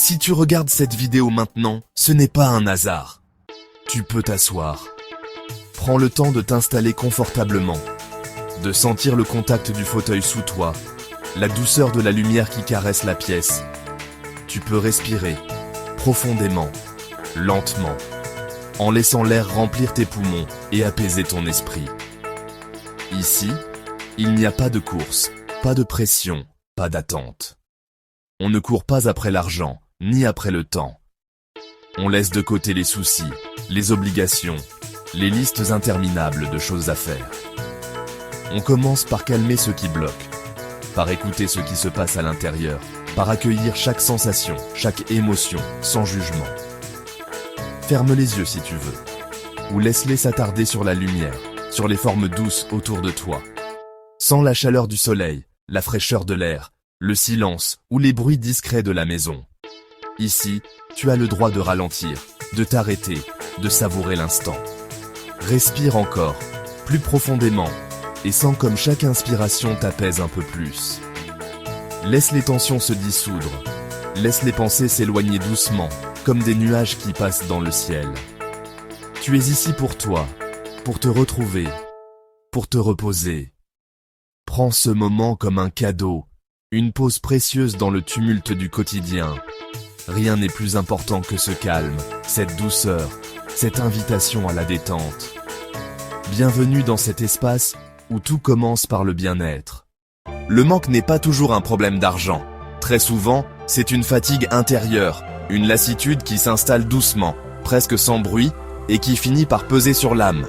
Si tu regardes cette vidéo maintenant, ce n'est pas un hasard. Tu peux t'asseoir. Prends le temps de t'installer confortablement, de sentir le contact du fauteuil sous toi, la douceur de la lumière qui caresse la pièce. Tu peux respirer, profondément, lentement, en laissant l'air remplir tes poumons et apaiser ton esprit. Ici, il n'y a pas de course, pas de pression, pas d'attente. On ne court pas après l'argent, ni après le temps. On laisse de côté les soucis, les obligations, les listes interminables de choses à faire. On commence par calmer ce qui bloque, par écouter ce qui se passe à l'intérieur, par accueillir chaque sensation, chaque émotion, sans jugement. Ferme les yeux si tu veux, ou laisse-les s'attarder sur la lumière, sur les formes douces autour de toi. Sens la chaleur du soleil, la fraîcheur de l'air, le silence ou les bruits discrets de la maison. Ici, tu as le droit de ralentir, de t'arrêter, de savourer l'instant. Respire encore, plus profondément, et sens comme chaque inspiration t'apaise un peu plus. Laisse les tensions se dissoudre, laisse les pensées s'éloigner doucement, comme des nuages qui passent dans le ciel. Tu es ici pour toi, pour te retrouver, pour te reposer. Prends ce moment comme un cadeau, une pause précieuse dans le tumulte du quotidien. Rien n'est plus important que ce calme, cette douceur, cette invitation à la détente. Bienvenue dans cet espace où tout commence par le bien-être. Le manque n'est pas toujours un problème d'argent. Très souvent, c'est une fatigue intérieure, une lassitude qui s'installe doucement, presque sans bruit, et qui finit par peser sur l'âme.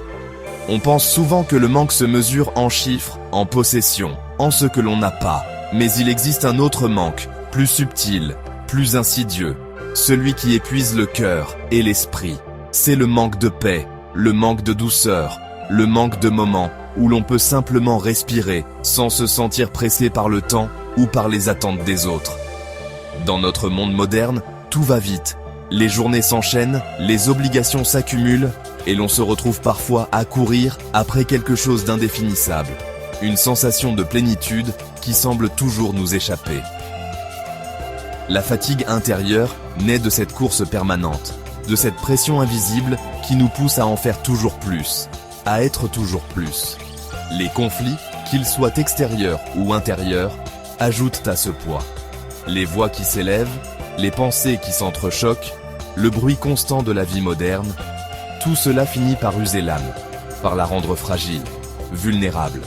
On pense souvent que le manque se mesure en chiffres, en possession, en ce que l'on n'a pas. Mais il existe un autre manque, plus subtil, plus insidieux, celui qui épuise le cœur et l'esprit. C'est le manque de paix, le manque de douceur, le manque de moments où l'on peut simplement respirer sans se sentir pressé par le temps ou par les attentes des autres. Dans notre monde moderne, tout va vite. Les journées s'enchaînent, les obligations s'accumulent et l'on se retrouve parfois à courir après quelque chose d'indéfinissable. Une sensation de plénitude qui semble toujours nous échapper. La fatigue intérieure naît de cette course permanente, de cette pression invisible qui nous pousse à en faire toujours plus, à être toujours plus. Les conflits, qu'ils soient extérieurs ou intérieurs, ajoutent à ce poids. Les voix qui s'élèvent, les pensées qui s'entrechoquent, le bruit constant de la vie moderne, tout cela finit par user l'âme, par la rendre fragile, vulnérable.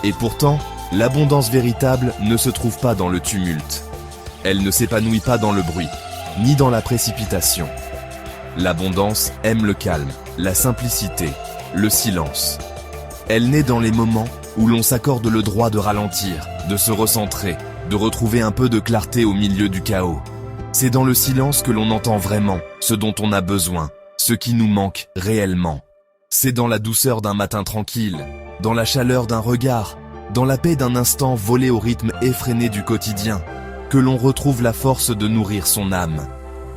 Et pourtant, l'abondance véritable ne se trouve pas dans le tumulte. Elle ne s'épanouit pas dans le bruit, ni dans la précipitation. L'abondance aime le calme, la simplicité, le silence. Elle naît dans les moments où l'on s'accorde le droit de ralentir, de se recentrer, de retrouver un peu de clarté au milieu du chaos. C'est dans le silence que l'on entend vraiment ce dont on a besoin, ce qui nous manque réellement. C'est dans la douceur d'un matin tranquille, dans la chaleur d'un regard, dans la paix d'un instant volé au rythme effréné du quotidien, que l'on retrouve la force de nourrir son âme.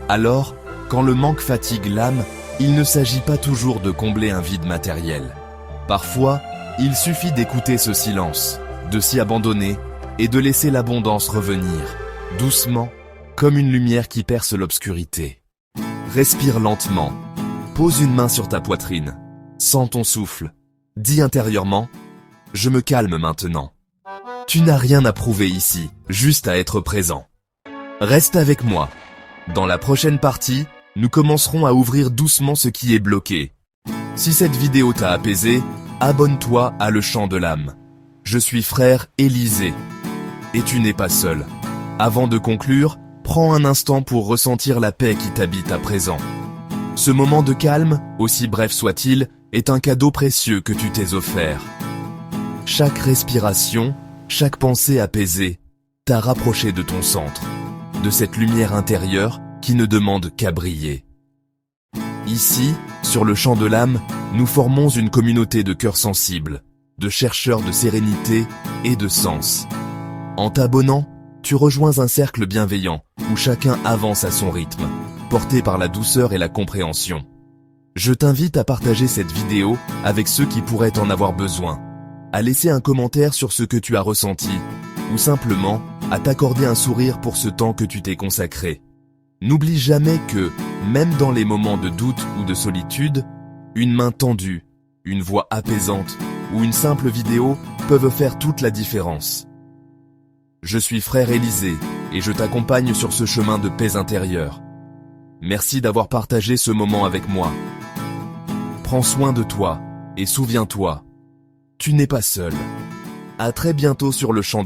Alors, quand le manque fatigue l'âme, il ne s'agit pas toujours de combler un vide matériel. Parfois, il suffit d'écouter ce silence, de s'y abandonner et de laisser l'abondance revenir, doucement, comme une lumière qui perce l'obscurité. Respire lentement, pose une main sur ta poitrine, sens ton souffle, dis intérieurement « Je me calme maintenant ». Tu n'as rien à prouver ici, juste à être présent. Reste avec moi. Dans la prochaine partie, nous commencerons à ouvrir doucement ce qui est bloqué. Si cette vidéo t'a apaisé, abonne-toi à Le Chant de l'âme. Je suis frère Élisée. Et tu n'es pas seul. Avant de conclure, prends un instant pour ressentir la paix qui t'habite à présent. Ce moment de calme, aussi bref soit-il, est un cadeau précieux que tu t'es offert. Chaque respiration, chaque pensée apaisée, t'a rapproché de ton centre, de cette lumière intérieure qui ne demande qu'à briller. Ici, sur Le Chant de l'âme, nous formons une communauté de cœurs sensibles, de chercheurs de sérénité et de sens. En t'abonnant, tu rejoins un cercle bienveillant où chacun avance à son rythme, porté par la douceur et la compréhension. Je t'invite à partager cette vidéo avec ceux qui pourraient en avoir besoin, à laisser un commentaire sur ce que tu as ressenti, ou simplement à t'accorder un sourire pour ce temps que tu t'es consacré. N'oublie jamais que, même dans les moments de doute ou de solitude, une main tendue, une voix apaisante ou une simple vidéo peuvent faire toute la différence. Je suis frère Élisée et je t'accompagne sur ce chemin de paix intérieure. Merci d'avoir partagé ce moment avec moi. Prends soin de toi et souviens-toi, tu n'es pas seul. À très bientôt sur le champ